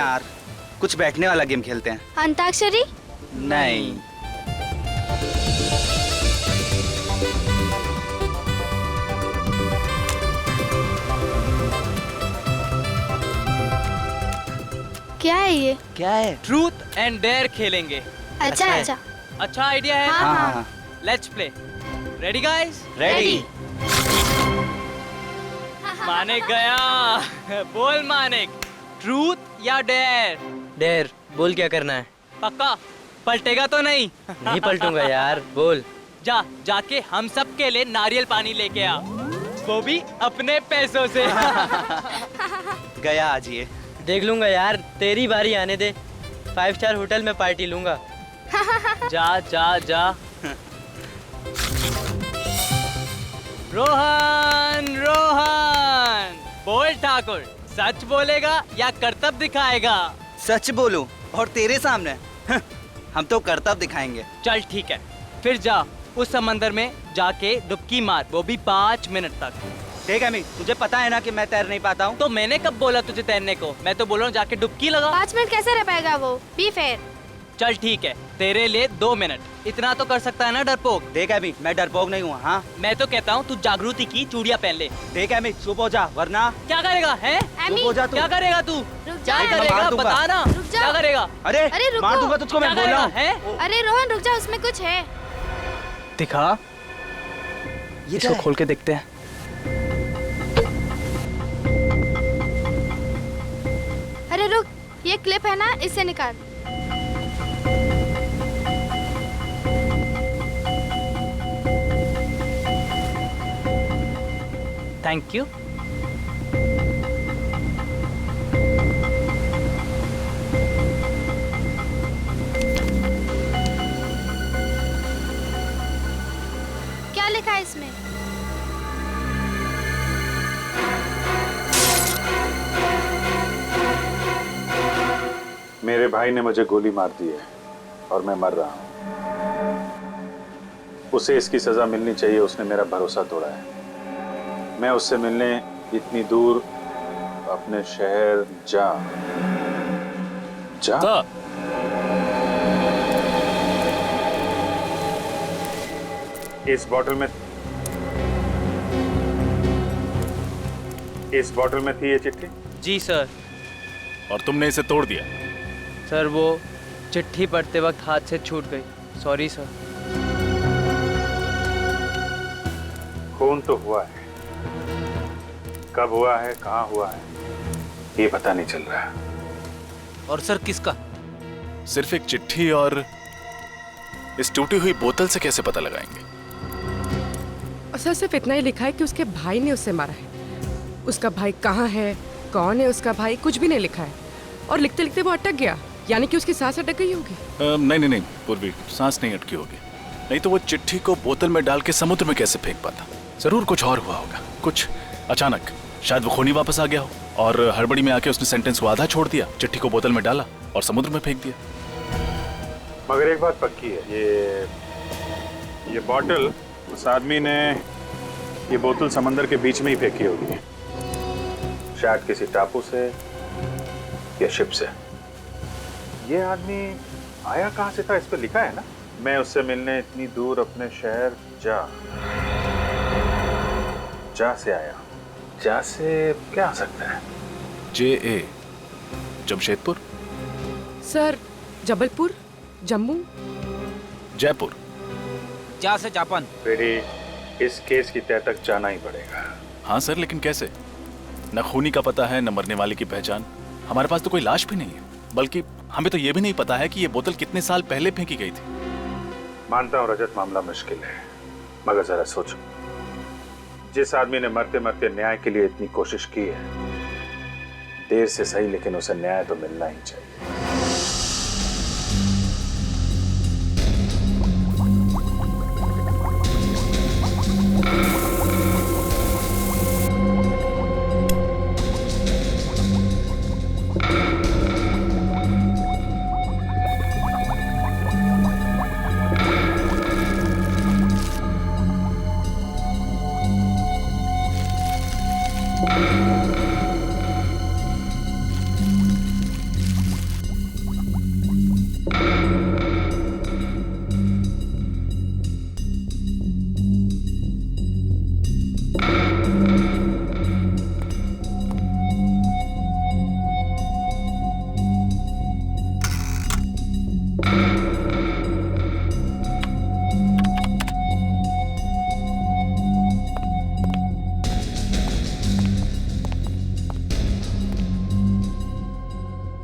यार, कुछ बैठने वाला गेम खेलते हैं। अंताक्षरी? नहीं। क्या है ये? क्या है? ट्रूथ एंड डेयर खेलेंगे। अच्छा है। अच्छा। अच्छा आइडिया है। हाँ, हाँ हाँ। Let's play. Ready guys? Ready. Manik गया। बोल मानिक, ट्रूथ या डेयर? डेर, बोल क्या करना है? पक्का पलटेगा तो नहीं? नहीं पलटूंगा यार, बोल। जाके हम सब के लिए नारियल पानी लेके आ, वो भी अपने पैसों से। गया आज ये। देख लूंगा यार, तेरी बारी आने दे। 5 स्टार होटल में पार्टी लूंगा। जा जा जा। रोहन रोहन, बोल ठाकुर, सच बोलेगा या करतब दिखाएगा? सच बोलूं और तेरे सामने? हम तो करतब दिखाएंगे। चल ठीक है, फिर जा उस समंदर में जाके डुबकी मार, वो भी 5 मिनट तक। देख अमी, तुझे पता है ना कि मैं तैर नहीं पाता हूँ। तो मैंने कब बोला तुझे तैरने को? मैं तो बोल रहा हूँ जाके डुबकी लगा। 5 मिनट कैसे रह पाएगा वो? Be fair. चल ठीक है, तेरे लिए 2 मिनट, इतना तो कर सकता है ना डरपोक? देख अमी, मैं डरपोक नहीं हूँ। हाँ, मैं तो कहता हूँ तू जागृति की चूड़ियाँ पहन ले। देख अमी, चुप हो जा वरना। क्या करेगा है? एमी, चुप हो जा तू। क्या करेगा तू? रुक क्या जा। करेगा मार दूंगा। बता ना। रुक जा। क्या करेगा? अरे अरे रुको। मार दूंगा तुझको, मैं क्या बोल रहा करेगा हूँ। है? अरे रोहन रुक जा, उसमें कुछ है। दिखा, ये इसको खोल के देखते हैं। अरे रुक, ये क्लिप है ना, इससे निकाल। Thank you. क्या लिखा है इसमें? मेरे भाई ने मुझे गोली मार दी है और मैं मर रहा हूं। उसे इसकी सजा मिलनी चाहिए, उसने मेरा भरोसा तोड़ा है। मैं उससे मिलने इतनी दूर अपने शहर जा। इस बॉटल में थी ये चिट्ठी? जी सर। और तुमने इसे तोड़ दिया? सर वो चिट्ठी पढ़ते वक्त हाथ से छूट गई, सॉरी सर। खून तो हुआ है, कब हुआ है, कहाँ हुआ है, ये पता नहीं चल रहा है। और सर किसका? सिर्फ एक चिट्ठी और इस टूटी हुई बोतल से कैसे पता लगाएंगे? और सर सिर्फ इतना ही लिखा है कि उसके भाई ने उसे मारा है। उसका भाई कहाँ है, कौन है उसका भाई, कुछ भी नहीं लिखा है। और लिखते लिखते वो अटक गया, यानी कि उसकी सांस अटक गई होगी। नहीं पूर्वी, सांस नहीं अटकी होगी। नहीं तो वो चिट्ठी को बोतल में डाल के समुद्र में कैसे फेंक पाता? जरूर कुछ और हुआ होगा, कुछ अचानक। शायद वो खूनी वापस आ गया हो और हड़बड़ी में आके उसने सेंटेंस को आधा छोड़ दिया, चिट्ठी को बोतल में डाला और समुद्र में फेंक दिया। मगर एक बात पक्की है, ये बॉटल, उस आदमी ने ये बोतल समंदर के बीच में ही फेंकी होगी, शायद किसी टापू से या शिप से। ये आदमी आया कहाँ से था? इस पे लिखा है ना, मैं उससे मिलने इतनी दूर अपने शहर जा से आया। जा से क्या आ सकता है? JA, Jamshedpur, sir Jabalpur, Jammu, Jaipur. जा से जापान। बेटी, इस केस की तह तक जाना ही पड़ेगा। हाँ सर, लेकिन कैसे? न खूनी का पता है, न मरने वाले की पहचान। हमारे पास तो कोई लाश भी नहीं है, बल्कि हमें तो ये भी नहीं पता है कि ये बोतल कितने साल पहले फेंकी गई थी। मानता हूँ रजत, मामला मुश्किल है, मगर जरा सोचो, जिस आदमी ने मरते मरते न्याय के लिए इतनी कोशिश की है, देर से सही लेकिन उसे न्याय तो मिलना ही चाहिए।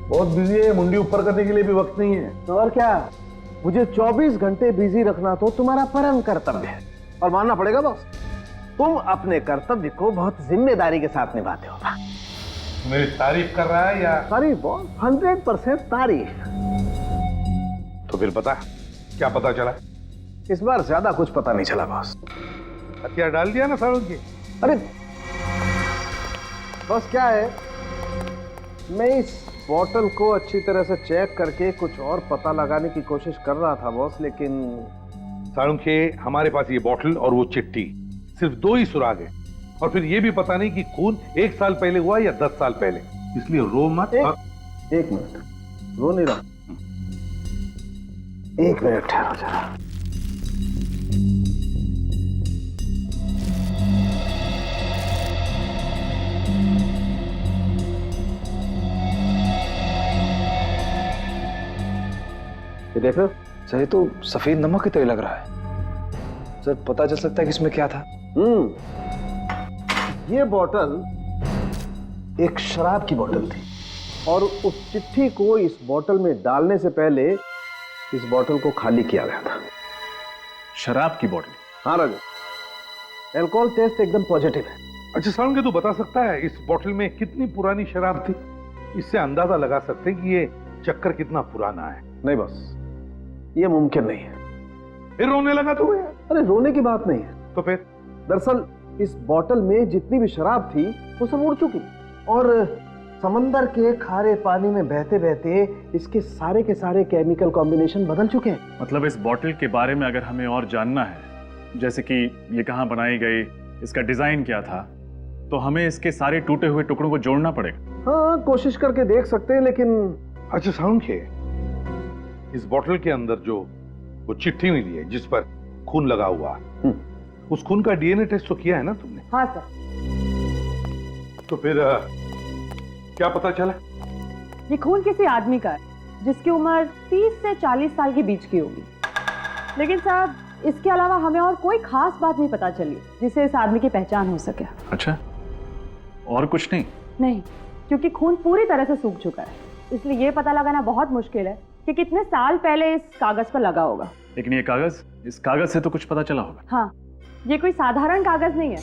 बहुत बिजी है, मुंडी ऊपर करने के लिए भी वक्त नहीं है। तो और क्या, मुझे 24 घंटे बिजी रखना तो तुम्हारा परम कर्तव्य है, और मानना पड़ेगा बॉस, तुम अपने कर्तव्य को बहुत जिम्मेदारी के साथ निभाते हो। मेरी तारीफ कर रहा है या? तारीफ बॉस, 100% तारीफ। तो फिर बता, क्या पता चला? इस बार ज्यादा कुछ पता नहीं चला बॉस। हथियार डाल दिया ना सालों की। अरे बस क्या है, मैं इस बोतल को अच्छी तरह से चेक करके कुछ और पता लगाने की कोशिश कर रहा था बॉस, लेकिन साळुंखे, हमारे पास ये बोतल और वो चिट्ठी, सिर्फ 2 ही सुराग है, और फिर ये भी पता नहीं कि खून 1 साल पहले हुआ या 10 साल पहले, इसलिए रो मत। एक मिनट, रो नहीं रहा, 1 मिनट ठहरो जरा। ये देखो सर, ये तो सफेद नमक की तरह लग रहा है सर। पता चल सकता है कि इसमें क्या था? ये बोतल एक शराब की बोतल थी, और उस चिट्ठी को इस बोतल में डालने से पहले इस बोतल को खाली किया गया था। शराब की बोतल? हाँ राजा, अल्कोहल टेस्ट एकदम पॉजिटिव है। अच्छा साळुंखे, तू बता सकता है इस बोतल में कितनी पुरानी शराब थी? इससे अंदाजा लगा सकते हैं कि ये चक्कर कितना पुराना है। नहीं बस, ये मुमकिन नहीं है। फिर रोने लगा तू? अरे रोने की बात नहीं है। तो फिर? दरअसल इस बोतल में जितनी भी शराब थी वो सब उड़ चुकी, और समंदर के खारे पानी में बहते बहते इसके सारे के सारे केमिकल कॉम्बिनेशन बदल चुके हैं। मतलब इस बोतल के बारे में अगर हमें और जानना है, जैसे कि ये कहाँ बनाई गई, इसका डिजाइन क्या था, तो हमें इसके सारे टूटे हुए टुकड़ों को जोड़ना पड़ेगा। हाँ, कोशिश करके देख सकते हैं, लेकिन अच्छा साळुंखे, इस बोतल के अंदर जो वो चिट्ठी मिली है जिस पर खून लगा हुआ, उस खून का डीएनए टेस्ट तो किया है ना तुमने? हाँ सर। तो फिर क्या पता चला? ये खून किसी आदमी का है जिसकी उम्र 30 से 40 साल के बीच की होगी, लेकिन साहब इसके अलावा हमें और कोई खास बात नहीं पता चली जिससे इस आदमी की पहचान हो सके। अच्छा, और कुछ नहीं? नहीं, क्योंकि खून पूरी तरह से सूख चुका है, इसलिए ये पता लगाना बहुत मुश्किल है कि कितने साल पहले इस कागज पर लगा होगा। लेकिन ये कागज, इस कागज से तो कुछ पता चला होगा। हाँ, ये कोई साधारण कागज नहीं है।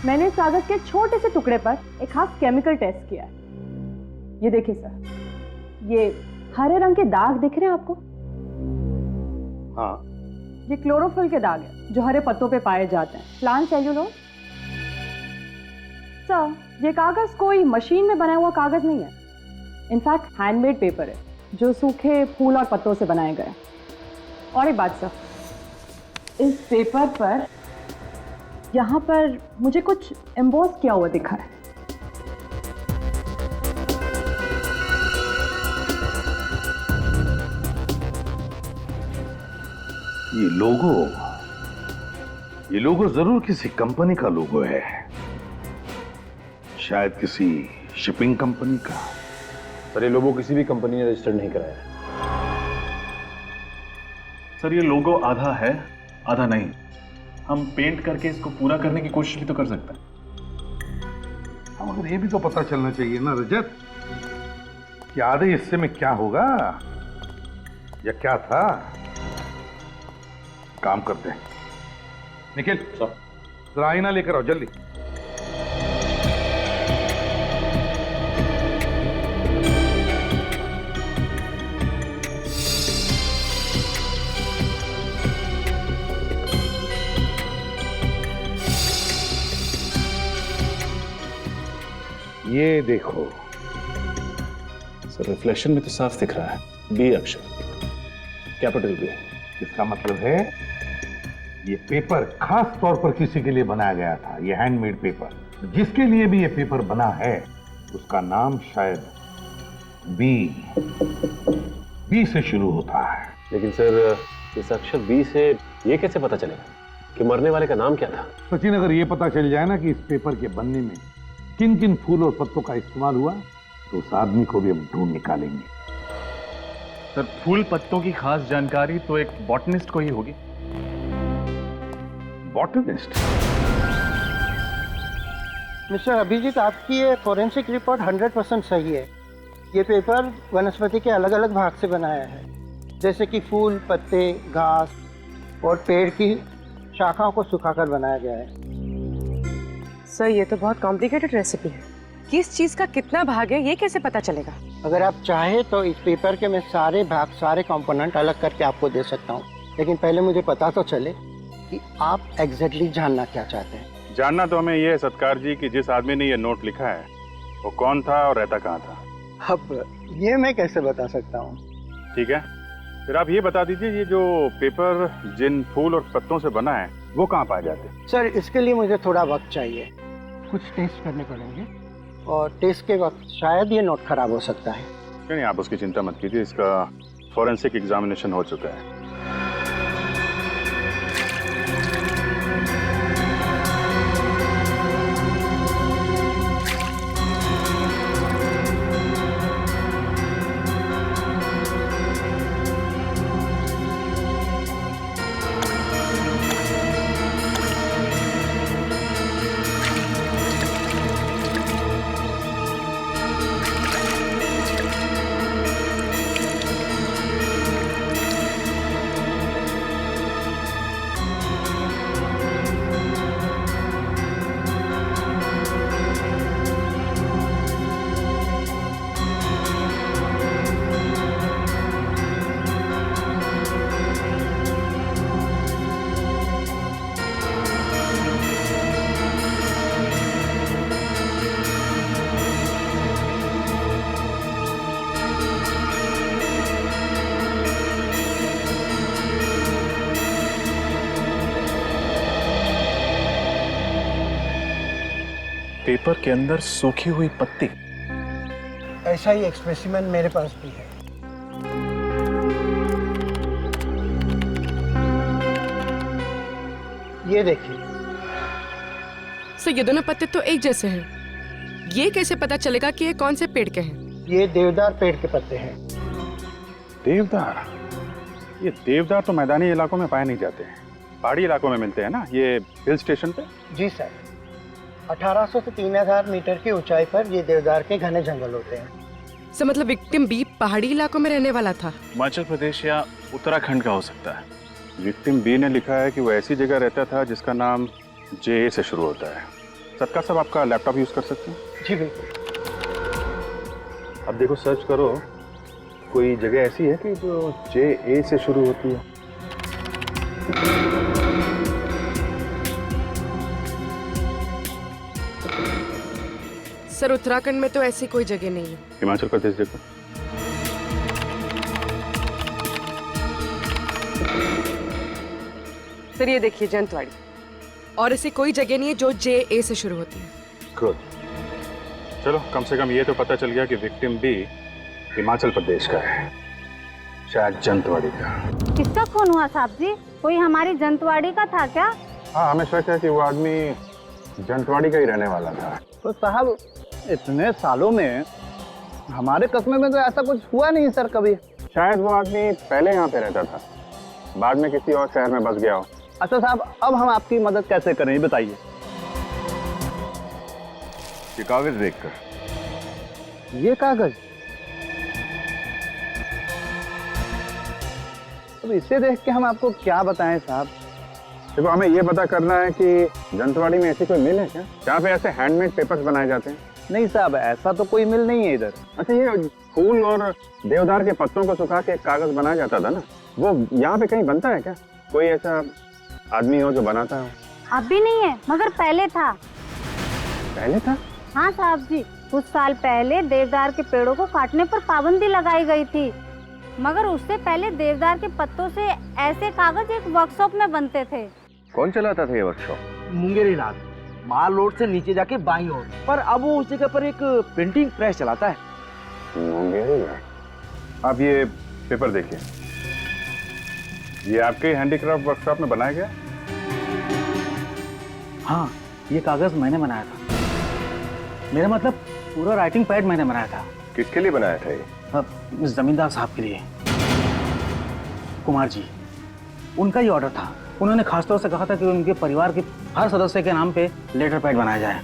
मैंने इस कागज के छोटे से टुकड़े पर एक खास केमिकल टेस्ट किया है। ये देखिए सर, ये हरे रंग के दाग दिख रहे हैं आपको? हाँ। ये क्लोरोफिल के दाग है जो हरे पत्तों पे पाए जाते हैं, प्लांट सेल्यूलोज। सर, ये कागज कोई मशीन में बना हुआ कागज नहीं है, इनफैक्ट हैंडमेड पेपर है जो सूखे फूल और पत्तों से बनाए गए। और एक बात सर, इस पेपर पर यहाँ पर मुझे कुछ एम्बॉस किया हुआ दिखा है। ये लोगो जरूर किसी कंपनी का लोगो है, शायद किसी शिपिंग कंपनी का। पर ये लोगो किसी भी कंपनी ने रजिस्टर्ड नहीं कराया है। सर, ये लोगो आधा है आधा नहीं। हम पेंट करके इसको पूरा करने की कोशिश भी तो कर सकते हैं। हाँ, मगर ये भी तो पता चलना चाहिए ना रजत कि आधे हिस्से में क्या होगा या क्या था। काम करते हैं, निखिल जरा आईना लेकर आओ जल्दी। ये देखो सर, रिफ्लेक्शन में तो साफ दिख रहा है, बी अक्षर, कैपिटल बी। इसका मतलब है ये पेपर खास तौर पर किसी के लिए बनाया गया था। ये हैंडमेड पेपर, जिसके लिए भी ये पेपर बना है उसका नाम शायद बी से शुरू होता है। लेकिन सर, इस अक्षर बी से ये कैसे पता चलेगा कि मरने वाले का नाम क्या था? सचिन, अगर ये पता चल जाए ना कि इस पेपर के बनने में किन किन फूल और पत्तों का इस्तेमाल हुआ, तो उस आदमी को भी हम ढूंढ निकालेंगे। सर, फूल पत्तों की खास जानकारी तो एक बॉटनिस्ट को ही होगी। बॉटनिस्ट? मिस्टर अभिजीत, आपकी ये फॉरेंसिक रिपोर्ट 100% सही है। ये पेपर वनस्पति के अलग अलग भाग से बनाया है, जैसे कि फूल, पत्ते, घास और पेड़ की शाखाओं को सुखाकर बनाया गया है। सर ये तो बहुत कॉम्प्लिकेटेड रेसिपी है। किस चीज का कितना भाग है ये कैसे पता चलेगा? अगर आप चाहें तो इस पेपर के मैं सारे भाग, सारे कंपोनेंट अलग करके आपको दे सकता हूँ, लेकिन पहले मुझे पता तो चले कि आप एग्जैक्टली जानना क्या चाहते हैं। जानना तो हमें ये है सत्कार जी कि जिस आदमी ने ये नोट लिखा है वो कौन था और रहता कहाँ था। अब ये मैं कैसे बता सकता हूँ? ठीक है, फिर आप ये बता दीजिए ये जो पेपर जिन फूल और पत्तों से बना है वो कहाँ पाए जाते हैं? सर इसके लिए मुझे थोड़ा वक्त चाहिए, कुछ टेस्ट करने पड़ेंगे और टेस्ट के वक्त शायद ये नोट खराब हो सकता है। नहीं, आप उसकी चिंता मत कीजिए, इसका फॉरेंसिक एग्जामिनेशन हो चुका है। पेपर के अंदर सूखी हुई पत्ती। ऐसा ही एक स्पेसिमेन मेरे पास भी है। ये देखिए। सर ये दोनों पत्ते तो एक जैसे हैं। ये कैसे पता चलेगा कि ये कौन से पेड़ के हैं? ये देवदार पेड़ के पत्ते हैं। देवदार? ये देवदार तो मैदानी इलाकों में पाए नहीं जाते हैं, पहाड़ी इलाकों में मिलते हैं ना, ये हिल स्टेशन पे। जी सर, 1800 से 3000 मीटर की ऊंचाई पर ये देवदार के घने जंगल होते हैं। सर मतलब विक्टिम बी पहाड़ी इलाकों में रहने वाला था? हिमाचल प्रदेश या उत्तराखंड का हो सकता है। विक्टिम बी ने लिखा है कि वो ऐसी जगह रहता था जिसका नाम जे से शुरू होता है। सत्कार साहब आपका लैपटॉप यूज कर सकते हैं? जी बिल्कुल। अब देखो सर्च करो, कोई जगह ऐसी है कि जो जे ए से शुरू होती है? सर उत्तराखंड में तो ऐसी कोई जगह नहीं है। हिमाचल प्रदेश देखो। सर ये देखिए जंतवाड़ी, और ऐसी कोई जगह नहीं है जो जे ए से शुरू होती है। गुड, चलो कम से कम ये तो पता चल गया कि विक्टिम बी हिमाचल प्रदेश का है, शायद जंतवाड़ी का। किसका खून हुआ साहब जी? कोई हमारी जंतवाड़ी का था क्या? हाँ, हमें शक है कि वो आदमी जंतवाड़ी का ही रहने वाला था। तो साहब इतने सालों में हमारे कस्बे में तो ऐसा कुछ हुआ नहीं सर कभी। शायद वो आदमी पहले यहाँ पे रहता था, बाद में किसी और शहर में बस गया हो। अच्छा साहब, अब हम आपकी मदद कैसे करें ये बताइए। ये कागज देखकर। ये कागज? अब इसे देख के हम आपको क्या बताएं साहब? देखो, हमें ये पता करना है कि जंतवाड़ी में ऐसी कोई मिल है क्या जहाँ पे ऐसे हैंडमेड पेपर्स बनाए जाते हैं? नहीं साहब, ऐसा तो कोई मिल नहीं है इधर। अच्छा, ये फूल और देवदार के पत्तों को सुखा के कागज बनाया जाता था ना, वो यहाँ पे कहीं बनता है क्या? कोई ऐसा आदमी हो जो बनाता हो? अब भी नहीं है, मगर पहले था। पहले था? हाँ साहब जी, कुछ साल पहले देवदार के पेड़ों को काटने पर पाबंदी लगाई गई थी, मगर उससे पहले देवदार के पत्तों से ऐसे कागज एक वर्कशॉप में बनते थे। कौन चलाता था ये वर्कशॉप? मुंगेरी लाल, माल रोड से नीचे जाके बाईं ओर। पर अब वो उस जगह पर एक प्रिंटिंग प्रेस चलाता है। मुंगेरी लाल। आप ये पेपर देखिए, ये आपके हैंडीक्राफ्ट वर्कशॉप में बनाया गया? हाँ, ये कागज मैंने बनाया था। मेरा मतलब पूरा राइटिंग पैड मैंने बनाया था। किसके लिए बनाया था ये? जमींदार साहब के लिए, कुमार जी, उनका ही ऑर्डर था। उन्होंने खासतौर से कहा था कि उनके परिवार के हर सदस्य के नाम पे लेटर पैड बनाया जाए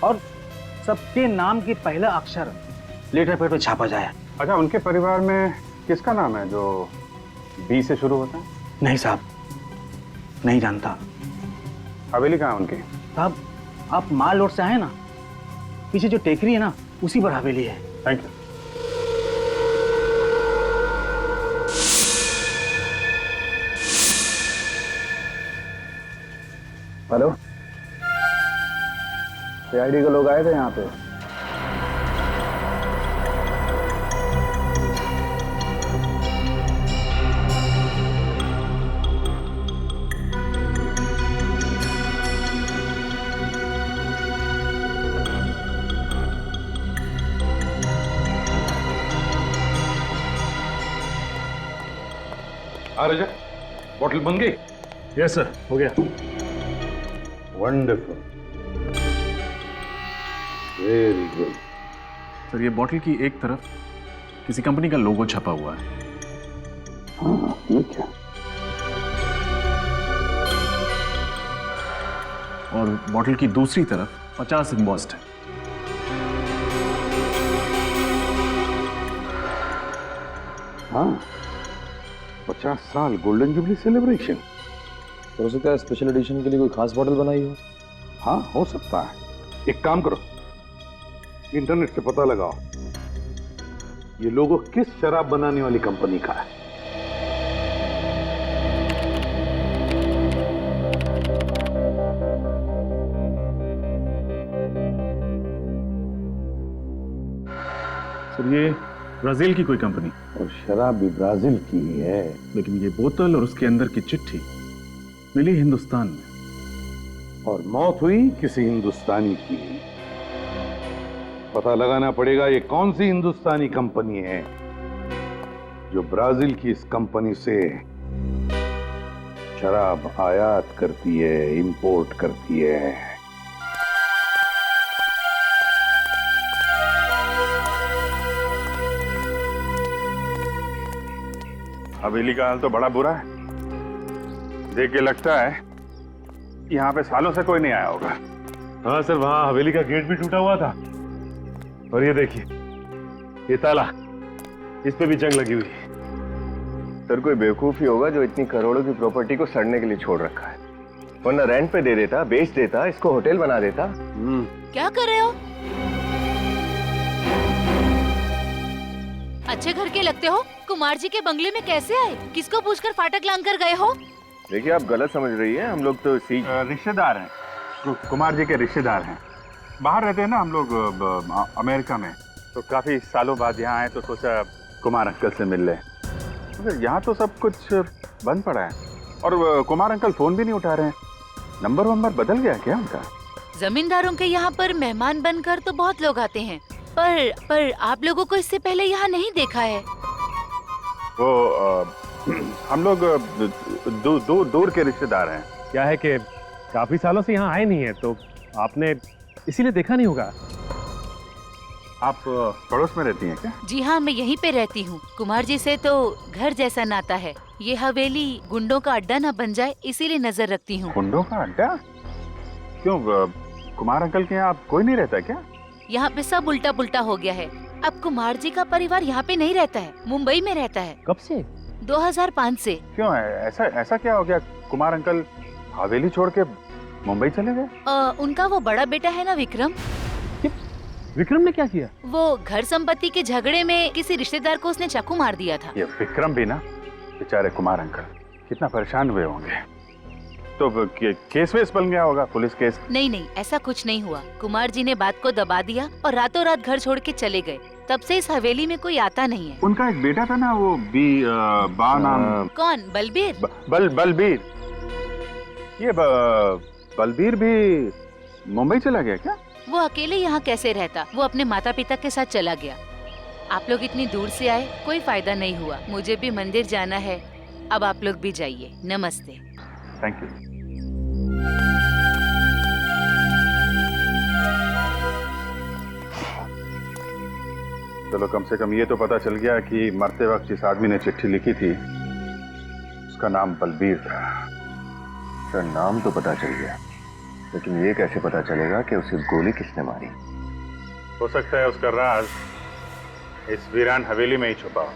और सबके नाम की पहला अक्षर लेटर पैड पे छापा जाए। अच्छा, उनके परिवार में किसका नाम है जो बी से शुरू होता है? नहीं साहब, नहीं जानता। हवेली कहाँ है उनकी? साहब आप माल रोड से आए ना, पीछे जो टेकरी है ना उसी पर हवेली है। Thank you. हेलो, सीआईडी के लोग आए थे यहाँ पे। रजा, बोतल बन गई? यस सर, हो गया। Wonderful, very good. सर ये बॉटल की एक तरफ किसी कंपनी का लोगो छपा हुआ है। हाँ, ये क्या? और बॉटल की दूसरी तरफ 50 एम्बॉस्ड है। हाँ, 50 साल गोल्डन जुबली सेलिब्रेशन। तो हो सकता है स्पेशल एडिशन के लिए कोई खास बॉटल बनाई हो। हाँ, हो सकता है। एक काम करो, इंटरनेट से पता लगाओ ये लोगो किस शराब बनाने वाली कंपनी का है। सर ये ब्राजील की कोई कंपनी, और शराब भी ब्राजील की ही है। लेकिन ये बोतल और उसके अंदर की चिट्ठी मिली हिंदुस्तान में, और मौत हुई किसी हिंदुस्तानी की। पता लगाना पड़ेगा ये कौन सी हिंदुस्तानी कंपनी है जो ब्राजील की इस कंपनी से शराब आयात करती है, इंपोर्ट करती है। हवेली का हाल तो बड़ा बुरा है। देख के लगता है यहाँ पे सालों से कोई नहीं आया होगा। हाँ सर, वहाँ हवेली का गेट भी टूटा हुआ था। और ये देखिए, ये ताला, इस पे भी जंग लगी हुई है। सर कोई बेवकूफ ही होगा जो इतनी करोड़ों की प्रॉपर्टी को सड़ने के लिए छोड़ रखा है, वरना रेंट पे दे देता, बेच देता, इसको होटल बना देता। क्या कर रहे हो? अच्छे घर के लगते हो। कुमार जी के बंगले में कैसे आए? किसको पूछकर फाटक लांग कर गए हो? देखिए आप गलत समझ रही हैं, हम लोग तो रिश्तेदार हैं, कुमार जी के रिश्तेदार हैं। बाहर रहते हैं ना हम लोग, अमेरिका में। तो काफी सालों बाद यहाँ आए तो सोचा कुमार अंकल से मिल ले। मगर यहाँ तो सब कुछ बंद पड़ा है, और कुमार अंकल फोन भी नहीं उठा रहे हैं। नंबर वंबर बदल गया क्या उनका? जमींदारों के यहाँ पर मेहमान बनकर तो बहुत लोग आते हैं, पर आप लोगों को इससे पहले यहाँ नहीं देखा है। वो हम लोग दूर के रिश्तेदार हैं। क्या है कि काफी सालों से यहाँ आए नहीं है, तो आपने इसीलिए देखा नहीं होगा। आप पड़ोस में रहती हैं क्या? जी हाँ, मैं यहीं पे रहती हूँ। कुमार जी से तो घर जैसा नाता है। ये हवेली गुंडों का अड्डा ना बन जाए, इसीलिए नजर रखती हूँ। गुंडों का अड्डा? क्यों, कुमार अंकल के यहाँ कोई नहीं रहता क्या? यहाँ पे सब उल्टा पुल्टा हो गया है। अब कुमार जी का परिवार यहाँ पे नहीं रहता है, मुंबई में रहता है। कब से? 2005 से। क्यों है ऐसा क्या हो गया? कुमार अंकल हवेली छोड़ के मुंबई चले गए? उनका वो बड़ा बेटा है ना विक्रम। विक्रम ने क्या किया? वो घर संपत्ति के झगड़े में किसी रिश्तेदार को उसने चाकू मार दिया था। ये विक्रम भी ना, बेचारे कुमार अंकल कितना परेशान हुए होंगे। तो केस वेस बन गया होगा, पुलिस केस? नहीं, ऐसा कुछ नहीं हुआ। कुमार जी ने बात को दबा दिया और रातों रात घर छोड़ के चले गए। तब से इस हवेली में कोई आता नहीं है। उनका एक बेटा था ना, वो बा नाम। कौन? बलबीर? बलबीर। ये बलबीर भी मुंबई चला गया क्या? वो अकेले यहाँ कैसे रहता? वो अपने माता पिता के साथ चला गया। आप लोग इतनी दूर से आए, कोई फायदा नहीं हुआ। मुझे भी मंदिर जाना है, अब आप लोग भी जाइए। नमस्ते। Thank you. चलो, कम से कम ये तो पता चल गया कि मरते वक्त जिस आदमी ने चिट्ठी लिखी थी उसका नाम बलबीर था। सर नाम तो पता चल गया, लेकिन ये कैसे पता चलेगा कि उसे गोली किसने मारी? हो सकता है उसका राज इस वीरान हवेली में ही छुपाओ।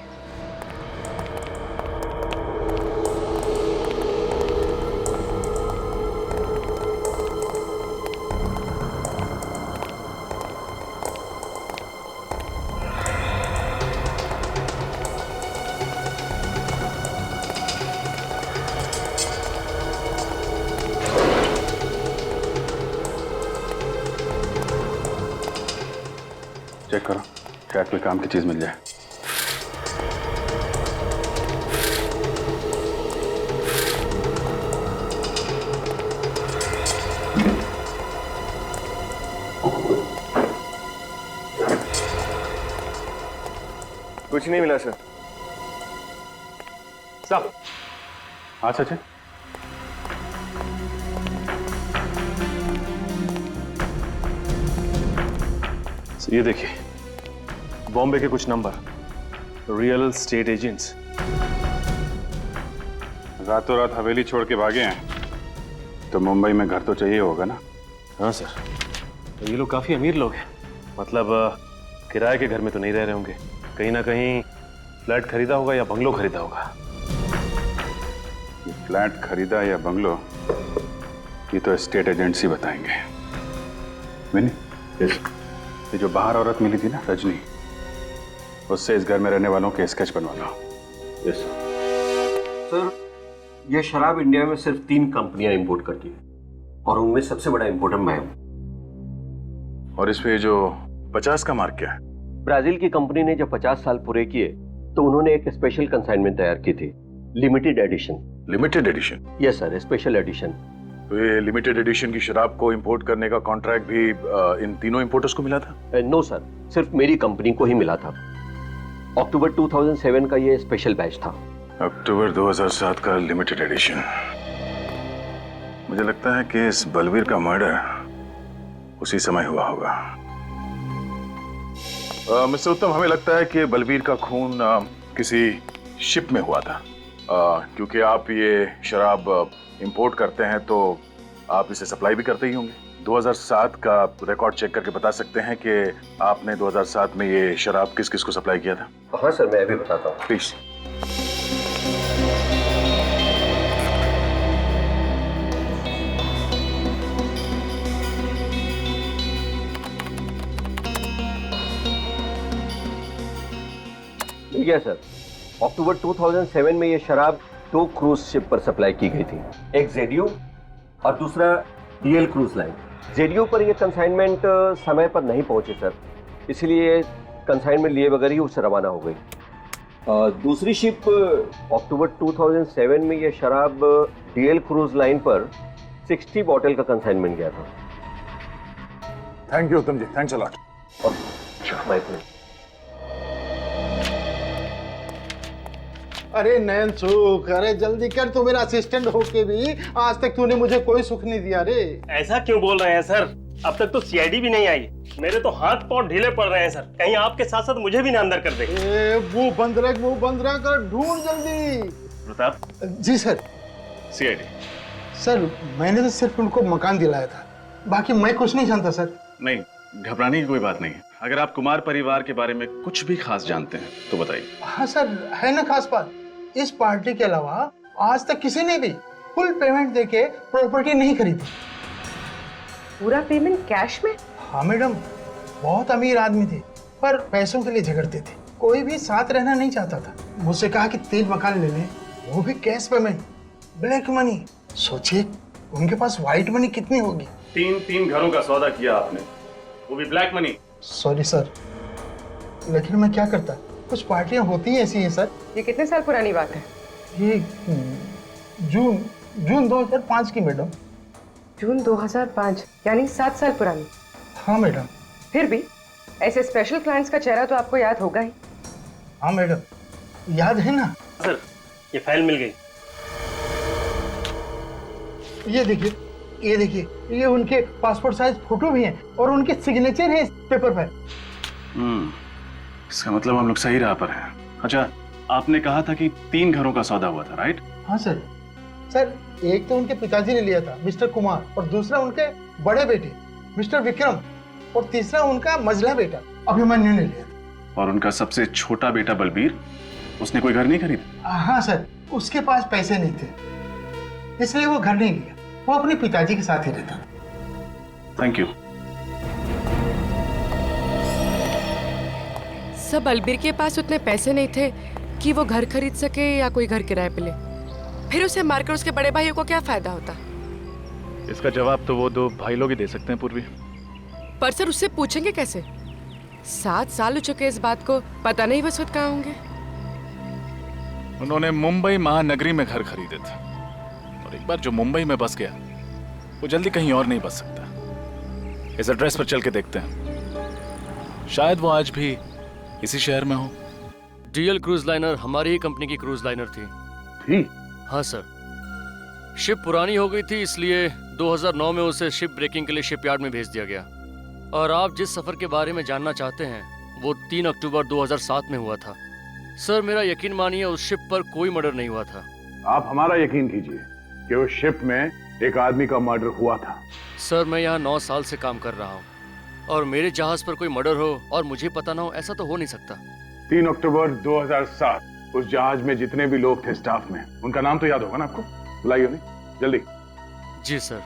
चेक करो, शायद कोई काम की चीज मिल जाए। कुछ नहीं मिला सर। साहब, हाँ सचिन। ये देखिए, बॉम्बे के कुछ नंबर, रियल स्टेट एजेंट्स। रातों रात हवेली छोड़ के भागे हैं तो मुंबई में घर तो चाहिए होगा ना? हाँ सर, तो ये लोग काफी अमीर लोग हैं। मतलब किराए के घर में तो नहीं रह रहे होंगे, कहीं ना कहीं फ्लैट खरीदा होगा या बंगलो खरीदा होगा। ये फ्लैट खरीदा या बंगलो, ये तो स्टेट एजेंट्स ही बताएंगे। यस। ये जो बाहर औरत मिली थी ना, रजनी, उससे इस घर में रहने वालों के स्केच बनवा लो। यस सर, यह शराब इंडिया में सिर्फ 3 कंपनियां इंपोर्ट करती है और उनमें सबसे बड़ा इंपोर्टर मैं हूं। और इस पे जो 50 का मार्क क्या है? ब्राजील की कंपनी ने जब 50 साल पूरे किए तो उन्होंने एक स्पेशल कंसाइनमेंट तैयार की थी, limited edition. Limited edition? Yes sir, special edition. तो ये लिमिटेड एडिशन की शराब को इंपोर्ट करने का कॉन्ट्रैक्ट भी इन तीनों इंपोर्टर्स को मिला था? नो सर, सिर्फ मेरी कंपनी को ही मिला था। अक्टूबर 2007 का ये स्पेशल बैच था। अक्टूबर 2007 का लिमिटेड एडिशन। मुझे लगता है कि इस बलवीर का मर्डर उसी समय हुआ होगा। मिस्टर उत्तम, हमें लगता है कि बलवीर का खून किसी शिप में हुआ था, क्योंकि आप ये शराब इंपोर्ट करते हैं तो आप इसे सप्लाई भी करते ही होंगे। 2007 का रिकॉर्ड चेक करके बता सकते हैं कि आपने 2007 में ये शराब किस किस को सप्लाई किया था? हाँ सर, मैं अभी बताता हूँ। प्लीज। ठीक है सर, अक्टूबर 2007 में ये शराब 2 क्रूज शिप पर सप्लाई की गई थी, एक जेडियो और दूसरा डीएल क्रूज लाइन। जेडियो पर ये कंसाइनमेंट समय पर नहीं पहुंचे सर, इसलिए कंसाइनमेंट लिए बगैर ही उससे रवाना हो गई। दूसरी शिप अक्टूबर 2007 में ये शराब डीएल क्रूज लाइन पर 60 बॉटल का कंसाइनमेंट गया था। Thank you Uttam ji, thanks a lot. My pleasure. अरे नयन सुख, अरे जल्दी कर, तू मेरा असिस्टेंट होके भी आज तक तूने मुझे कोई सुख नहीं दिया रे। ऐसा क्यों बोल रहे हैं सर? अब तक तो सीआईडी भी नहीं आई, मेरे तो हाथ पांव ढीले पड़ रहे हैं सर। कहीं आपके साथ साथ मुझे भी ना अंदर कर दे। वो बंद रख कर ढूंढ जल्दी। प्रताप जी सर। सीआईडी सर, मैंने तो सिर्फ उनको मकान दिलाया था, बाकी मैं कुछ नहीं जानता सर। नहीं, घबराने की कोई बात नहीं है। अगर आप कुमार परिवार के बारे में कुछ भी खास जानते हैं तो बताइए। हाँ सर, है ना खास बात। इस पार्टी के अलावा आज तक किसी ने भी फुल पेमेंट देके प्रॉपर्टी नहीं खरीदी। पूरा पेमेंट कैश में? हाँ मैडम, बहुत अमीर आदमी थे पर पैसों के लिए झगड़ते थे। कोई भी साथ रहना नहीं चाहता था। मुझसे कहा कि 3 मकान ले लें, वो भी कैश पेमेंट, ब्लैक मनी। सोचिए उनके पास व्हाइट मनी कितनी होगी। 3 घरों का सौदा किया आपने, वो भी ब्लैक मनी। सॉरी सर, लेकिन मैं क्या करता, कुछ पार्टियां होती हैं ऐसी हैं सर। ये कितने साल पुरानी बात है? ये जून 2005 की मैडम। जून 2005 यानी 7 साल पुरानी? हाँ मैडम। फिर भी ऐसे स्पेशल क्लाइंट्स का चेहरा तो आपको याद होगा ही। हाँ मैडम, याद है ना। सर, ये फाइल मिल गई। ये देखिए, ये उनके पासपोर्ट साइज फोटो भी हैं और उनके सिग्नेचर है इस पेपर पर। इसका मतलब हम लोग सही राह पर हैं। अच्छा, आपने कहा था कि 3 घरों का सौदा हुआ था, राइट? हाँ सर। सर, एक तो उनके पिताजी ने लिया था, मिस्टर कुमार, और दूसरा उनके बड़े बेटे मिस्टर विक्रम, और तीसरा उनका मझला बेटा अभिमन्यु ने लिया था। और उनका सबसे छोटा बेटा बलबीर, उसने कोई घर नहीं खरीदा? हाँ सर, उसके पास पैसे नहीं थे, इसलिए वो घर नहीं लिया। वो अपने पिताजी के साथ ही रहता था। Thank you. सब बलबीर के पास उतने पैसे नहीं थे कि वो घर खरीद सके या कोई घर किराए पे ले। फिर उसे मारकर उसके बड़े भाइयों को क्या फायदा होता? इसका जवाब तो वो दो भाई लोग ही दे सकते हैं पूर्वी। पर सर उससे पूछेंगे कैसे? 7 साल हो चुके इस बात को, पता नहीं वस वक्त कहाँ होंगे। उन्होंने मुंबई महानगरी में घर खरीदे थे, और एक बार जो मुंबई में बस गया वो जल्दी कहीं और नहीं बस सकता। इस एड्रेस पर चल के देखते हैं, शायद वो आज भी इसी शहर में हो। डीएल क्रूज लाइनर हमारी ही कंपनी की क्रूज लाइनर थी। हाँ सर, शिप पुरानी हो गई थी, इसलिए 2009 में उसे शिप ब्रेकिंग के लिए शिपयार्ड में भेज दिया गया। और आप जिस सफर के बारे में जानना चाहते हैं वो 3 अक्टूबर 2007 में हुआ था। सर मेरा यकीन मानिए उस शिप पर कोई मर्डर नहीं हुआ था। आप हमारा यकीन कीजिए कि उस शिप में एक आदमी का मर्डर हुआ था। सर मैं यहाँ 9 साल से काम कर रहा हूँ, और मेरे जहाज पर कोई मर्डर हो और मुझे पता ना हो, ऐसा तो हो नहीं सकता। 3 अक्टूबर 2007 उस जहाज में जितने भी लोग थे स्टाफ में, उनका नाम तो याद होगा ना आपको? बुलाइए उन्हें जल्दी। जी सर।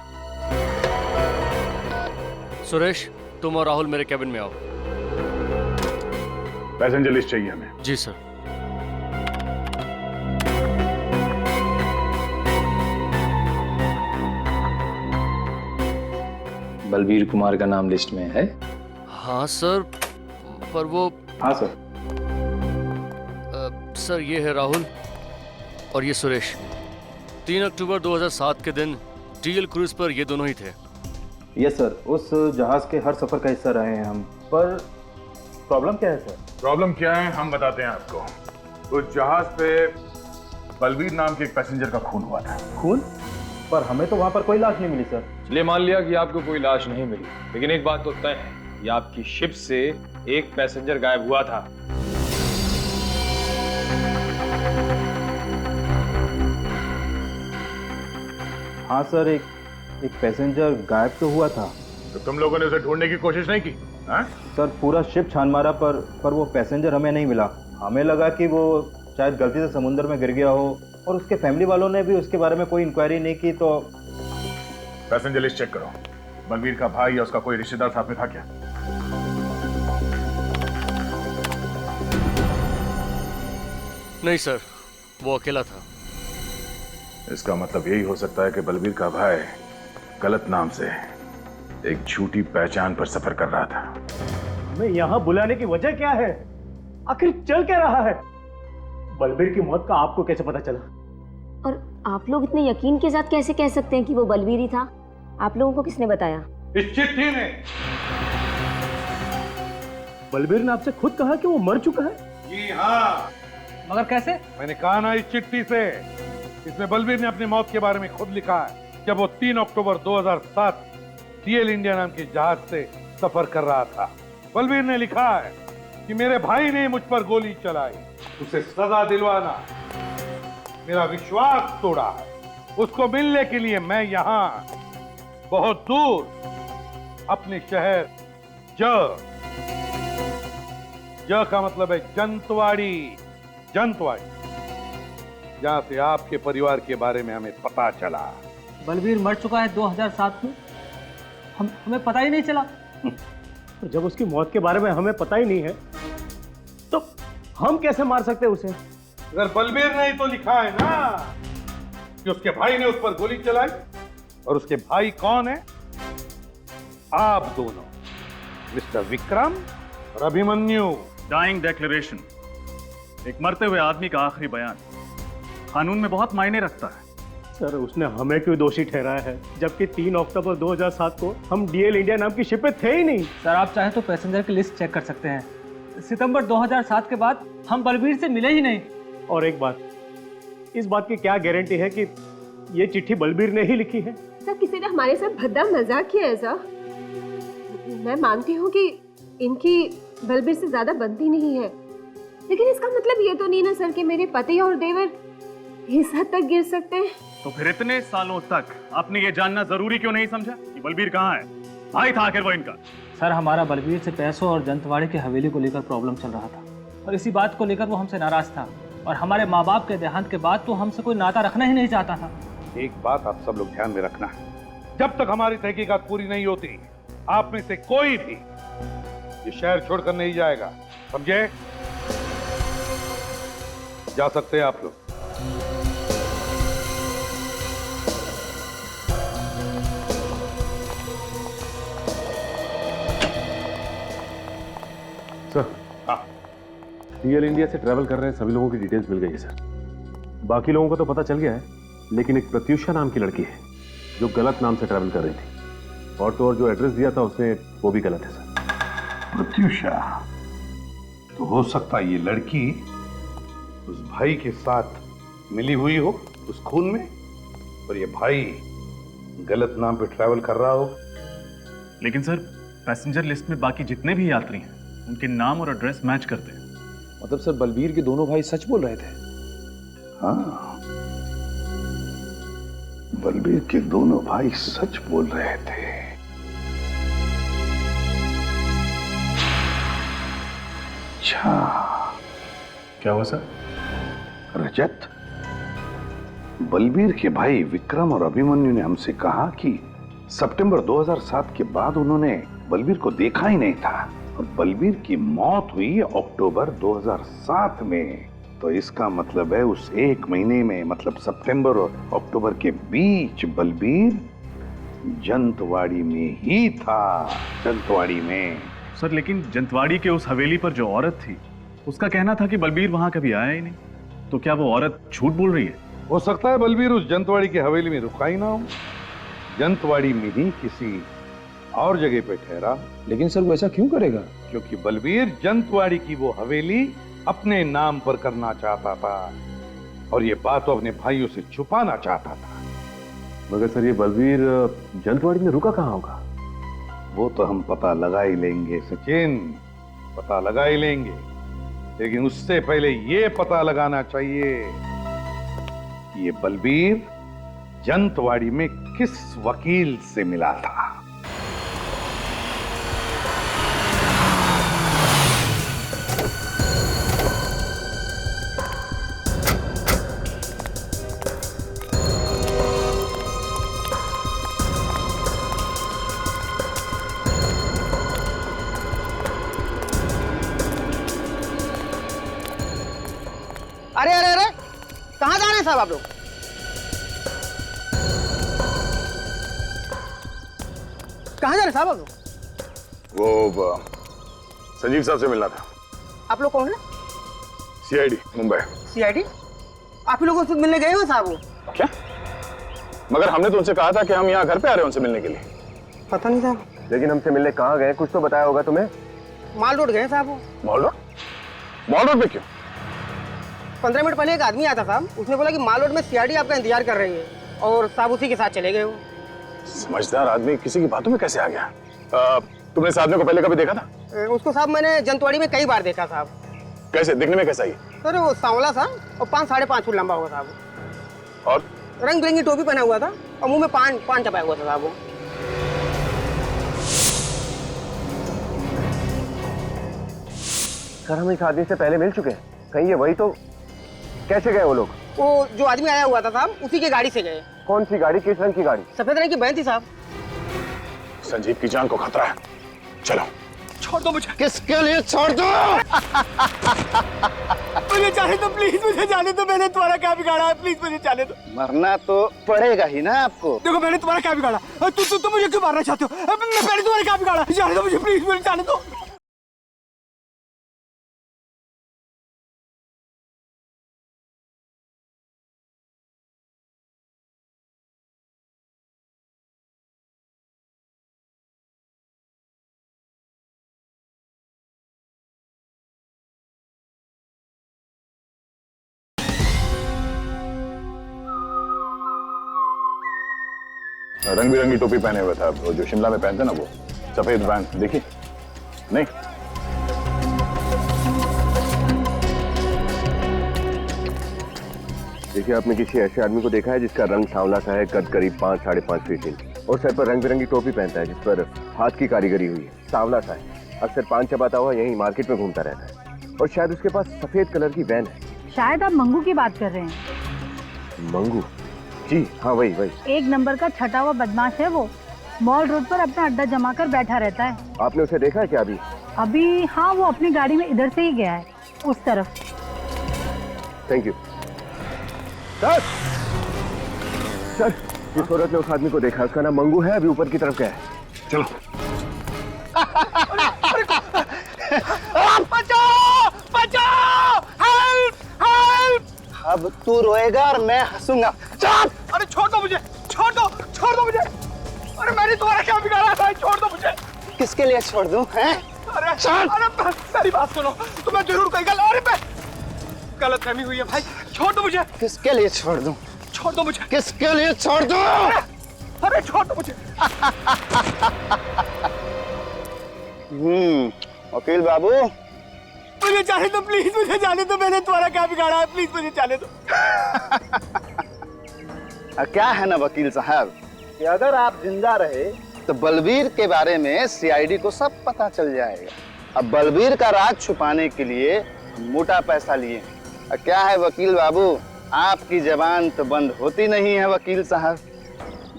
सुरेश, तुम और राहुल मेरे कैबिन में आओ। पैसेंजर लिस्ट चाहिए हमें। जी सर। बलबीर कुमार का नाम लिस्ट में है? हाँ सर, पर वो... हाँ सर। सर ये है राहुल और ये सुरेश। 3 अक्टूबर 2007 के दिन डीएल क्रूज पर ये दोनों ही थे। यस सर, उस जहाज के हर सफर का हिस्सा रहे हैं हम। पर प्रॉब्लम क्या है सर? प्रॉब्लम क्या है हम बताते हैं आपको। उस जहाज पे बलबीर नाम के एक पैसेंजर का खून हुआ था। खून? पर हमें तो वहां पर कोई लाश नहीं मिली सर। चलिए मान लिया कि आपको कोई लाश नहीं मिली, लेकिन एक बात तो तय है, ये आपकी शिप से एक पैसेंजर गायब हुआ था। हाँ सर, एक पैसेंजर गायब तो हुआ था। तो तुम लोगों ने उसे ढूंढने की कोशिश नहीं की? हाँ? सर पूरा शिप छान मारा पर वो पैसेंजर हमें नहीं मिला। हमें लगा कि वो शायद गलती से समुद्र में गिर गया हो, और उसके फैमिली वालों ने भी उसके बारे में कोई इंक्वायरी नहीं की। तो पैसेंजर लिस्ट चेक करो। बलबीर का भाई या उसका कोई रिश्तेदार साथ में था क्या? नहीं सर, वो अकेला था। इसका मतलब यही हो सकता है कि बलबीर का भाई गलत नाम से एक झूठी पहचान पर सफर कर रहा था। हमें यहाँ बुलाने की वजह क्या है? आखिर चल क्या रहा है? बलबीर की मौत का आपको कैसे पता चला? और आप लोग इतने यकीन के साथ कैसे कह सकते हैं कि वो बलबीर ही था? आप लोगों को किसने बताया? इस चिट्ठी ने। बलबीर ने आपसे खुद कहा कि वो मर चुका है? जी हाँ। मगर कैसे? मैंने कहा ना इस चिट्ठी से। इसमें बलबीर ने अपनी मौत के बारे में खुद लिखा है, जब वो 3 अक्टूबर 2007 डीएल इंडिया नाम के जहाज से सफर कर रहा था। बलबीर ने लिखा है कि मेरे भाई ने मुझ पर गोली चलाई, उसे सजा दिलवाना, मेरा विश्वास तोड़ा है। उसको मिलने के लिए मैं यहाँ बहुत दूर अपने शहर ज का मतलब है जंतवाड़ी, जहां से आपके परिवार के बारे में हमें पता चला। बलबीर मर चुका है 2007 में, हमें पता ही नहीं चला। तो जब उसकी मौत के बारे में हमें पता ही नहीं है तो हम कैसे मार सकते हैं उसे? अगर बलबीर ने ही तो लिखा है ना कि उसके भाई ने उस पर गोली चलाई, और उसके भाई कौन है? आप दोनों, मिस्टर विक्रम और अभिमन्यु। डाइंग डिक्लेरेशन, एक मरते हुए आदमी का आखिरी बयान, कानून में बहुत मायने रखता है। सर उसने हमें क्यों दोषी ठहराया है, जबकि 3 अक्टूबर 2007 को हम डीएल इंडिया नाम की शिप पे थे ही नहीं। सर आप चाहे तो पैसेंजर की लिस्ट चेक कर सकते हैं। सितंबर 2007 के बाद हम बलबीर से मिले ही नहीं। और एक बात, इस बात की क्या गारंटी है कि ये चिट्ठी बलबीर ने ही लिखी है? सर किसी ने हमारे साथ भद्दा मजाक किया है सर। मैं मानती हूँ कि इनकी बलबीर से ज्यादा बनती नहीं है, लेकिन इसका मतलब ये तो नहीं ना सर कि मेरे पति और देवर इस हद तक गिर सकते हैं। तो फिर इतने सालों तक आपने ये जानना जरूरी क्यों नहीं समझा कि बलबीर कहाँ है? भाई था आखिर वो इनका। सर हमारा बलबीर से पैसों और जंतवाड़ी की हवेली को लेकर प्रॉब्लम चल रहा था और इसी बात को लेकर वो हमसे नाराज था और हमारे माँ बाप के देहांत के बाद तो हमसे कोई नाता रखना ही नहीं चाहता था। एक बात आप सब लोग ध्यान में रखना है, जब तक हमारी तहकीकात पूरी नहीं होती आप में से कोई भी ये शहर छोड़कर नहीं जाएगा, समझे? जा सकते हैं आप लोग। सर, डीएल इंडिया से ट्रैवल कर रहे हैं सभी लोगों की डिटेल्स मिल गई है सर। बाकी लोगों को तो पता चल गया है, लेकिन एक प्रत्युषा नाम की लड़की है जो गलत नाम से ट्रैवल कर रही थी और तो और जो एड्रेस दिया था उसने वो भी गलत है सर। प्रत्युषा, तो हो सकता है ये लड़की उस भाई के साथ मिली हुई हो उस खून में और ये भाई गलत नाम पे ट्रैवल कर रहा हो। लेकिन सर पैसेंजर लिस्ट में बाकी जितने भी यात्री हैं उनके नाम और एड्रेस मैच करते हैं। मतलब सर बलबीर के दोनों भाई सच बोल रहे थे? हाँ, बलबीर के दोनों भाई सच बोल रहे थे। अच्छा, क्या हुआ सर? रजत, बलबीर के भाई विक्रम और अभिमन्यु ने हमसे कहा कि सितंबर 2007 के बाद उन्होंने बलबीर को देखा ही नहीं था और बलबीर की मौत हुई अक्टूबर 2007 में। तो इसका मतलब है उस एक महीने में, मतलब सितंबर और अक्टूबर के बीच बलबीर जंतवाड़ी में ही था, जंतवाड़ी में। सर लेकिन जंतवाड़ी के उस हवेली पर जो औरत थी उसका कहना था कि बलबीर वहां कभी आया ही नहीं, तो क्या वो औरत झूठ बोल रही है? हो सकता है बलबीर उस जंतवाड़ी की हवेली में रुका ही ना हो, जंतवाड़ी में ही किसी और जगह पे ठहरा। लेकिन सर वो ऐसा क्यों करेगा? क्योंकि बलबीर जंतवाड़ी की वो हवेली अपने नाम पर करना चाहता था और ये बात वो अपने भाइयों से छुपाना चाहता था। मगर सर ये बलबीर जंतवाड़ी में रुका कहाँ होगा? वो तो हम पता लगा ही लेंगे सचिन, पता लगा ही लेंगे, लेकिन उससे पहले ये पता लगाना चाहिए कि ये बलबीर जंतवाड़ी में किस वकील से मिला था। अरे अरे अरे, कहाँ जा रहे हैं साहब आप लोग? कहाँ जा रहे हैं साहब आप लोग? वो संजीव साहब से मिलना था। आप लोग कौन है? सीआईडी मुंबई। सीआईडी? आप ही लोग उनसे मिलने गए हो साहब? वो क्या? मगर हमने तो उनसे कहा था कि हम यहाँ घर पे आ रहे हैं उनसे मिलने के लिए। पता नहीं साहब। लेकिन हमसे मिलने कहाँ गए, कुछ तो बताया होगा तुम्हें। माल रोड गए साहब। वो मॉल रोड? मॉल रोड पे क्यों? 15 मिनट पहले एक आदमी आया था साहब, उसने बोला कि माल रोड में सीआईडी आपका इंतजार कर रही है और साहब उसी के साथ चले गए। वो समझदार आदमी किसी की बातों में कैसे आ गया? तुमने इस आदमी को पहले कभी देखा था? उसको साहब मैंने जंतवाड़ी में कई बार देखा साहब। कैसे दिखने में कैसा ही? सर वो सांवला सा और 5-5.5 फुट लंबा होगा साहब और रंग बिरंगी टोपी पहना हुआ था और मुंह में पान चपाया हुआ था साहब। वो सर हम इस आदमी से पहले मिल चुके हैं, कहीं ये वही तो? कैसे गए वो लोग? वो जो आदमी आया हुआ था साहब उसी की गाड़ी से गए। कौन सी गाड़ी, किस रंग की गाड़ी? सफेद रंग की वैन थी साहब। संजीव की जान को खतरा है, चलो। छोड़ दो मुझे। किसके लिए छोड़ दो? मुझे जाने दो प्लीज, मुझे जाने दो। मैंने तुम्हारा क्या बिगाड़ा है? प्लीज मुझे जाने दो। मरना तो पड़ेगा ही ना आपको। देखो मैंने तुम्हारा क्या बिगाड़ा? तुम मुझे क्यों मारना चाहते हो? मैंने तुम्हारा क्या बिगाड़ा? जाने दो मुझे प्लीज, मुझे जाने दो। रंग बिरंगी टोपी पहने हुआ था, वो जो शिमला में पहनते ना, वो सफेद बैंड देखी नहीं? देखिए आपने किसी ऐसे आदमी को देखा है जिसका रंग सांवला सा है, कद करीब 5-5.5 फीट इंच? और सर पर रंग बिरंगी टोपी पहनता है जिस पर हाथ की कारीगरी हुई है। सांवला सा है, अक्सर पान चबाता हुआ यहीं मार्केट में घूमता रहता है और शायद उसके पास सफेद कलर की वैन है। शायद आप मंगू की बात कर रहे हैं। मंगू? जी हाँ, वही वही। 1 नंबर का छटा हुआ बदमाश है वो। मॉल रोड पर अपना अड्डा जमा कर बैठा रहता है। आपने उसे देखा है क्या अभी? अभी हाँ, वो अपनी गाड़ी में इधर से ही गया है, उस तरफ। Thank you sir. सर, जिस औरत ने उस आदमी को देखा उसका नाम मंगू है, अभी ऊपर की तरफ गया है। चलो। बचाओ बचाओ, हेल्प हेल्प। अब तू रोएगा और मैं हंसूंगा। चल। अरे छोड़ दो मुझे, छोड़ दो मुझे। अरे मैंने तुम्हारा क्या बिगाड़ा था, छोड़ दो मुझे। किसके लिए छोड़ दूं, हैं? अरे चल। अरे मेरी बात सुनो, तुम्हें जरूर कोई गलतफहमी हुई है भाई, छोड़ दो मुझे। किसके लिए छोड़ दूं? छोड़ दो मुझे। किसके लिए छोड़ दूं? अरे छोड़ दो मुझे। वकील बाबू, मुझे जाने दो प्लीज, मुझे जाने दो। मैंने तुम्हारा क्या बिगाड़ा है, प्लीज मुझे जाने दो। क्या है ना वकील साहब कि अगर आप जिंदा रहे तो बलबीर के बारे में सीआईडी को सब पता चल जाएगा। अब बलबीर का राज छुपाने के लिए मोटा पैसा लिए। क्या है वकील बाबू, आपकी जबान तो बंद होती नहीं है वकील साहब,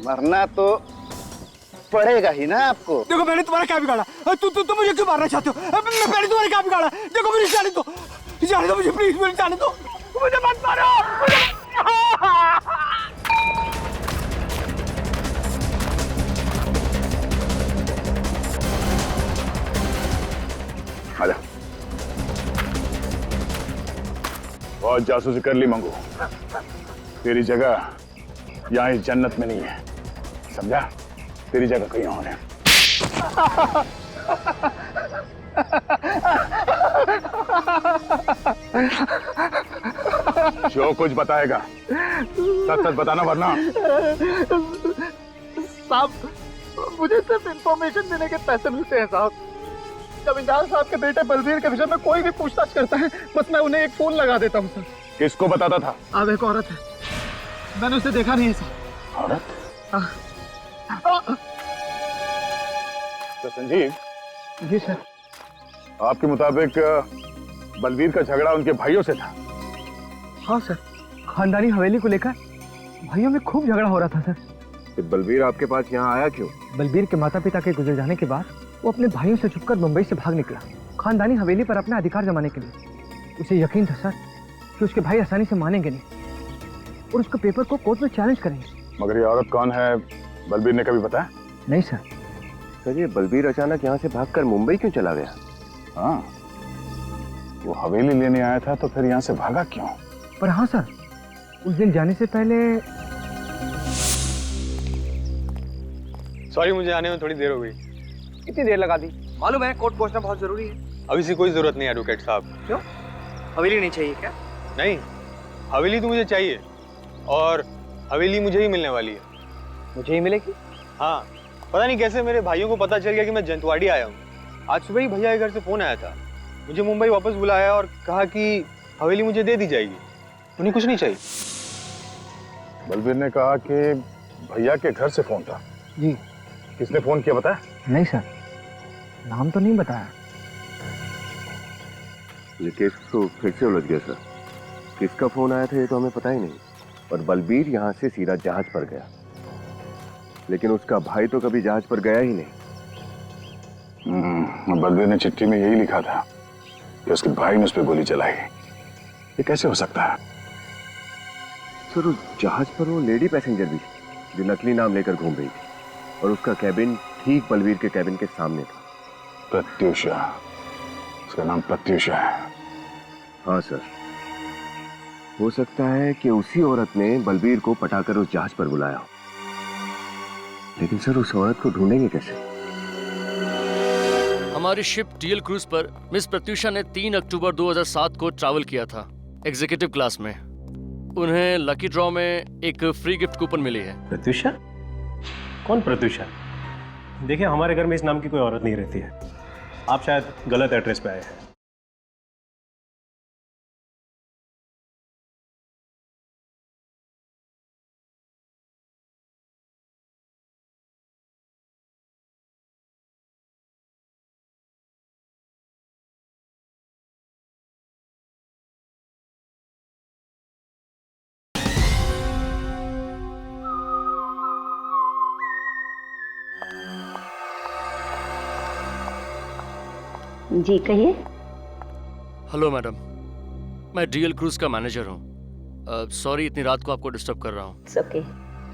मरना तो पड़ेगा ही ना आपको। देखो मैंने तुम्हारा क्या बिगाड़ा, तू मुझे क्यों मारना चाहते हो? मैंने तुम्हारा क्या बिगाड़ा? देखो मुझे जाने दो मुझे, प्लीज मुझे जाने दो, मुझे मत मारो। आजा। बहुत जासूसी कर ली मंगू, तेरी जगह यहाँ इस जन्नत में नहीं है, समझा? तेरी जगह कहीं और है। जो कुछ बताएगा सच सच बताना, वरना। साहब, मुझे सिर्फ इंफॉर्मेशन देने के पैसे मिलते हैं साहब। जमींदार साहब के बेटे बलबीर के विषय में कोई भी पूछताछ करता है, बस मैं उन्हें एक फोन लगा देता हूँ सर। किसको बताता था? अब एक औरत है, मैंने उसे देखा नहीं है सर। औरत? तो संजीव जी सर। आपके मुताबिक बलबीर का झगड़ा उनके भाइयों से था? हाँ सर, खानदानी हवेली को लेकर भाइयों में खूब झगड़ा हो रहा था सर। तो बलबीर आपके पास यहाँ आया क्यों? बलबीर के माता पिता के गुजर जाने के बाद वो अपने भाइयों से छुपकर मुंबई से भाग निकला, खानदानी हवेली पर अपना अधिकार जमाने के लिए। उसे यकीन था सर कि उसके भाई आसानी से मानेंगे नहीं और उसके पेपर को कोर्ट में चैलेंज करेंगे। मगर ये औरत कौन है, बलबीर ने कभी बताया? नहीं सर। सर, ये बलबीर अचानक यहाँ से भागकर मुंबई क्यों चला गया? हाँ, वो हवेली लेने आया था तो फिर यहाँ से भागा क्यों? पर हाँ सर, उस दिन जाने से पहले। सॉरी, मुझे आने में थोड़ी देर हो गई। कितनी देर लगा दी? मालूम है कोर्ट पहुंचना बहुत जरूरी है। अभी से कोई जरूरत नहीं है एडवोकेट साहब। क्यों? हवेली नहीं चाहिए क्या? नहीं, हवेली तो मुझे चाहिए और हवेली मुझे ही मिलने वाली है। मुझे ही मिलेगी? हाँ, पता नहीं कैसे मेरे भाइयों को पता चल गया कि मैं जंतवाड़ी आया हूँ। आज सुबह ही भैया के घर से फोन आया था, मुझे मुंबई वापस बुलाया और कहा कि हवेली मुझे दे दी जाएगी, उन्हें कुछ नहीं चाहिए। बलबीर ने कहा कि भैया के घर से फोन था। जी। किसने फोन किया बताया? नहीं सर, नाम तो नहीं बताया। ये केस तो फिर से उलझ गया सर। किसका फोन आया था ये तो हमें पता ही नहीं, और बलबीर यहाँ से सीधा जहाज पर गया, लेकिन उसका भाई तो कभी जहाज पर गया ही नहीं। बलबीर ने चिट्ठी में यही लिखा था कि उसके भाई ने उस पर गोली चलाई। ये कैसे हो सकता है? सर, उस जहाज पर वो लेडी पैसेंजर भी जो नकली नाम लेकर घूम रही थी, और उसका कैबिन ठीक बलबीर के कैबिन के सामने था। प्रत्युषा, उसका नाम प्रत्युषा है। हाँ सर, हो सकता है कि उसी औरत ने बलबीर को पटाकर उस जहाज पर बुलाया हो, लेकिन सर उस औरत को ढूंढेंगे कैसे? हमारी शिप टीएल क्रूज पर मिस प्रत्युषा ने 3 अक्टूबर 2007 को ट्रैवल किया था एग्जीक्यूटिव क्लास में। उन्हें लकी ड्रॉ में एक फ्री गिफ्ट कूपन मिली है। प्रत्युषा? कौन प्रत्युषा? देखिए, हमारे घर में इस नाम की कोई औरत नहीं रहती है, आप शायद गलत एड्रेस पे आए हैं। जी कहिए। हेलो मैडम, मैं डीएल क्रूज का मैनेजर हूँ। सॉरी इतनी रात को आपको डिस्टर्ब कर रहा हूँ। ओके।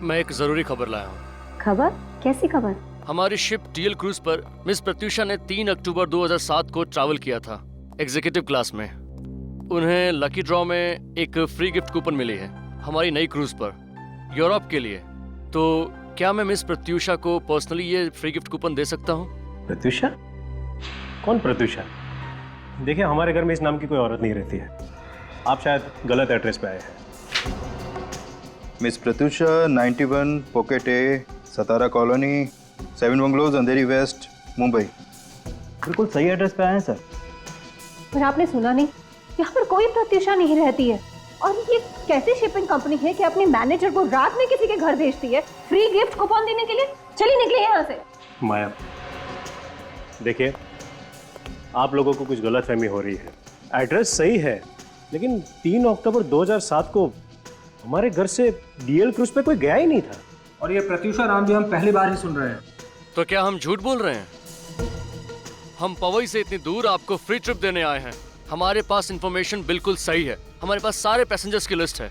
मैं एक जरूरी खबर लाया हूँ। खबर? कैसी खबर? हमारी शिप डीएल क्रूज पर मिस प्रत्युषा ने 3 अक्टूबर 2007 को ट्रैवल किया था एग्जीक्यूटिव क्लास में। उन्हें लकी ड्रॉ में एक फ्री गिफ्ट कूपन मिली है हमारी नई क्रूज पर यूरोप के लिए। तो क्या मैं मिस प्रत्युषा को पर्सनली ये फ्री गिफ्ट कूपन दे सकता हूँ? प्रत्युषा? कौन प्रत्युषा? देखिए हमारे घर में इस नाम की कोई औरत नहीं रहती है, आप शायद गलत एड्रेस पे आए हैं। मिस प्रत्युषा 91 पॉकेट ए, सतारा कॉलोनी, 7 बंगलोज, अंधेरी वेस्ट, मुंबई। बिल्कुल सही एड्रेस पे आए हैं सर। पर आपने सुना नहीं, यहाँ पर कोई प्रत्युषा नहीं रहती है। और ये कैसी शिपिंग कंपनी है कि अपने मैनेजर को रात में किसी के घर भेजती है फ्री गिफ्ट कूपन देने के लिए? चलिए निकलिए यहाँ से। माया, देखिए आप लोगों को कुछ गलतफहमी हो रही है। एड्रेस सही है, लेकिन 3 अक्टूबर 2007 को हमारे घर से डीएल क्रूज पे कोई गया ही नहीं था। और ये प्रत्युषा नाम भी हम पहली बार ही सुन रहे हैं। तो क्या हम झूठ बोल रहे हैं? हम पवई से इतनी दूर आपको फ्री ट्रिप देने आए हैं। हमारे पास इंफॉर्मेशन बिल्कुल सही है, हमारे पास सारे पैसेंजर्स की लिस्ट है,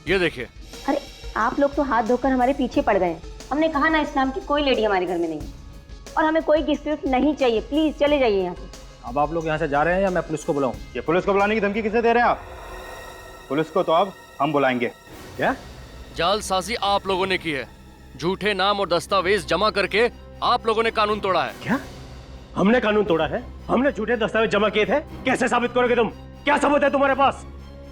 ये देखिए। अरे आप लोग तो हाथ धोकर हमारे पीछे पड़ गए। हमने कहा ना इस नाम की कोई लेडी हमारे घर में नहीं है, और हमें कोई गिफ्ट नहीं चाहिए। प्लीज चले जाइए यहाँ से। अब आप लोग यहाँ से जा रहे हैं या मैं पुलिस को बुलाऊं? ये पुलिस को बुलाने की धमकी किसे दे रहे हैं आप? पुलिस को तो अब हम बुलाएंगे। क्या? जालसाजी आप लोगों ने की है, झूठे नाम और दस्तावेज जमा करके आप लोगों ने कानून तोड़ा है। क्या? हमने कानून तोड़ा है? हमने झूठे दस्तावेज जमा किए थे? कैसे साबित करोगे तुम? क्या सबूत है तुम्हारे पास?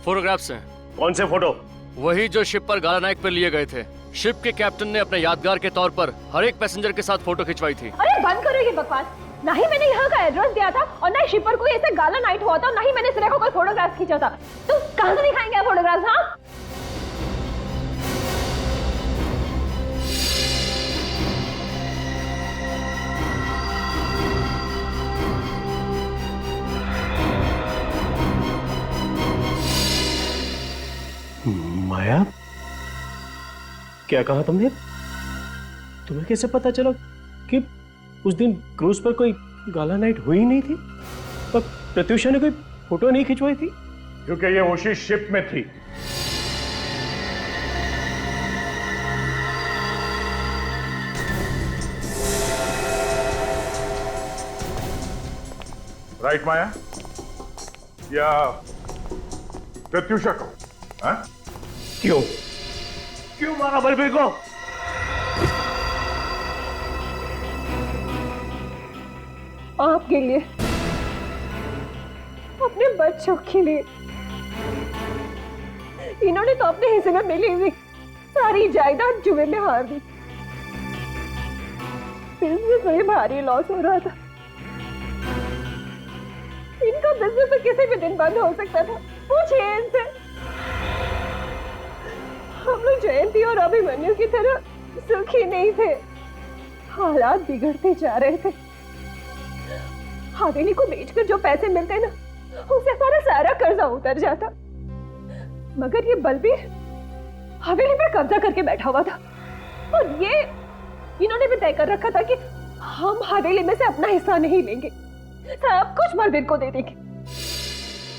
फोटोग्राफ्स हैं। कौन से फोटो? वही जो शिप पर गाला नाइक पर लिए गए थे। शिप के कैप्टन ने अपने यादगार के तौर पर हर एक पैसेंजर के साथ फोटो खिंचवाई थी। अरे बंद करो ये बकवास। ना ही मैंने यहाँ का एड्रेस दिया था, और ना ही शिप पर कोई ऐसे गाला नाइट हुआ था, और ना ही मैंने सिरे को कोई फोटोग्राफ खींचा था। तो कहाँ से दिखाएंगे आप फोटोग्राफ? हाँ माया, क्या कहा तुमने? तुम्हें कैसे पता चला कि उस दिन क्रूज पर कोई गाला नाइट हुई नहीं थी और प्रत्युषा ने कोई फोटो नहीं खिंचवाई थी? क्योंकि ये उसी शिप में थी। राइट माया? या प्रत्युषा को? हाँ? क्यों मारा बलबीर को? आपके लिए, अपने बच्चों के लिए। इन्होंने तो अपने हिस्से में मिली हुई सारी जायदाद जुए में हार दी। बिजनेस में भारी लॉस हो रहा था। इनका बिजनेस तो किसी भी दिन बंद हो सकता था। पूछिए इनसे। हम लोग जयंती और अभिमन्यु की तरह सुखी नहीं थे। हालात बिगड़ते जा रहे थे। हवेली को बेचकर जो पैसे मिलते ना, उससे हमारा सारा कर्जा उतर जाता। मगर ये बलबीर हवेली पर कब्जा करके बैठा हुआ था, और ये इन्होंने भी तय कर रखा था कि हम हवेली में से अपना हिस्सा नहीं लेंगे, सब कुछ बलबीर को दे देंगे।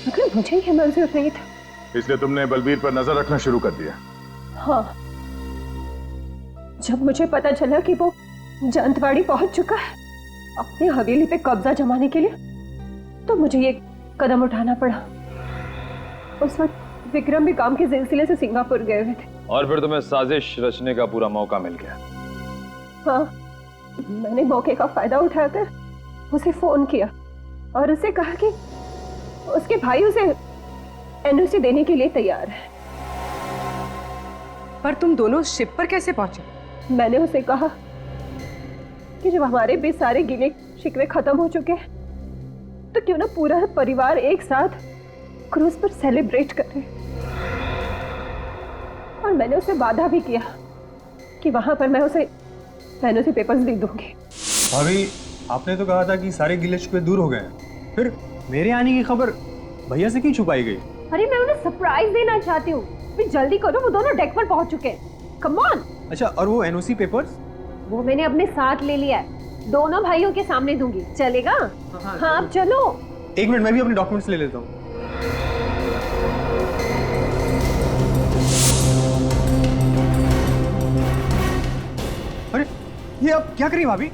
मगर मुझे ये मंजूर नहीं था। इसलिए तुमने बलबीर पर नजर रखना शुरू कर दिया? हाँ, जब मुझे पता चला कि वो जंतवाड़ी पहुंच चुका है अपनी हवेली पे कब्जा जमाने के लिए, तो मुझे ये कदम उठाना पड़ा। उस वक्त विक्रम भी काम के सिलसिले से सिंगापुर गए हुए थे। और फिर तुम्हें साजिश रचने का पूरा मौका मिल गया। हाँ, मैंने मौके का फायदा उठाकर उसे फोन किया और उसे कहा कि उसके भाई उसे एनओसी देने के लिए तैयार है। पर तुम दोनों शिप पर कैसे पहुंचे? मैंने उसे कहा कि जब हमारे भी सारे गिले शिकवे खत्म हो चुके हैं, तो क्यों ना पूरा परिवार एक साथ क्रूज पर सेलिब्रेट करे। और मैंने उसे वादा भी किया कि वहां पर मैं उसे एनओसी पेपर्स दे दूंगी। भाभी, आपने तो कहा था कि सारे गिले शिकवे दूर हो गए हैं, फिर मेरे आने की खबर भैया से क्यों छुपाई गई? अरे मैं उन्हें सरप्राइज देना चाहती हूँ। जल्दी करो, वो दोनों डेक पर पहुंच चुके हैं। Come on. अच्छा, और वो एनओसी पेपर्स? वो मैंने अपने साथ ले लिया है। दोनों भाइयों के सामने दूंगी, चलेगा? हाँ अब चलो। एक मिनट, मैं भी अपने डॉक्यूमेंट्स ले लेता हूँ। अरे ये आप क्या करी भाभी?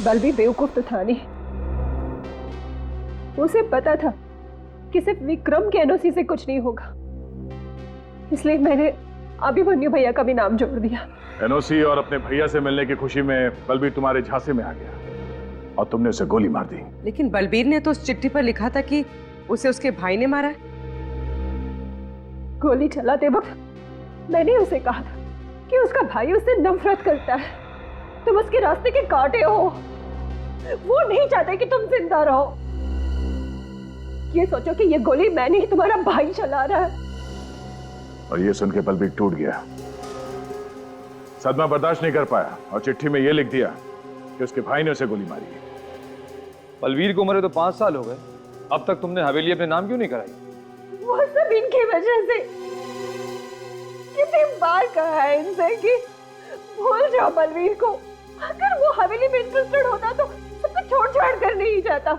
बलबीर बेवकूफ तो था नहीं, उसे पता था कि सिर्फ विक्रम के एनओसी से कुछ नहीं होगा, इसलिए मैंने अभिमन्यु भैया का भी नाम जोड़ दिया। एनओसी और अपने भैया से मिलने की खुशी में बलबीर तुम्हारे झांसे में आ गया और तुमने उसे गोली मार दी। लेकिन बलबीर ने तो उस चिट्ठी पर लिखा था कि उसे उसके भाई ने मारा है। गोली चलाते वक्त मैंने उसे कहा था कि उसका भाई उससे नफरत करता है, तुम उसके रास्ते के कांटे हो, वो नहीं चाहते कि तुम जिंदा रहो। ये सोचो कि ये गोली मैंने ही तुम्हारा भाई चला रहा है। और ये सुन के बलबीर टूट गया, सदमा बर्दाश्त नहीं कर पाया और चिट्ठी में ये लिख दिया कि उसके भाई ने उसे गोली मारी है। बलबीर को मरे तो 5 साल हो गए, अब तक तुमने हवेली अपने नाम क्यों नहीं कराई? वो सब इनकी वजह से। कितनी बार कहा है इनसे कि भूल जाओ बलबीर को, अगर वो हवेली में इंटरेस्टेड होता तो सब कुछ छोड़ छाड़ कर नहीं जाता,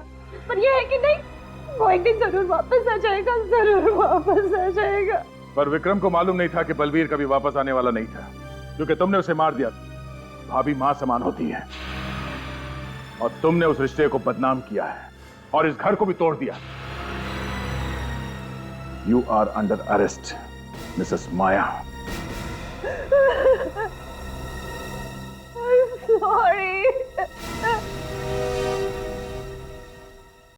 पर ये है कि नहीं, वो एक दिन जरूर वापस आ जाएगा, जरूर वापस आ जाएगा। पर विक्रम को मालूम नहीं था कि बलबीर कभी वापस आने वाला नहीं था, क्योंकि तुमने उसे मार दिया। भाभी मां समान होती है और तुमने उस रिश्ते को बदनाम किया है और इस घर को भी तोड़ दिया। You are under arrest Mrs Maya.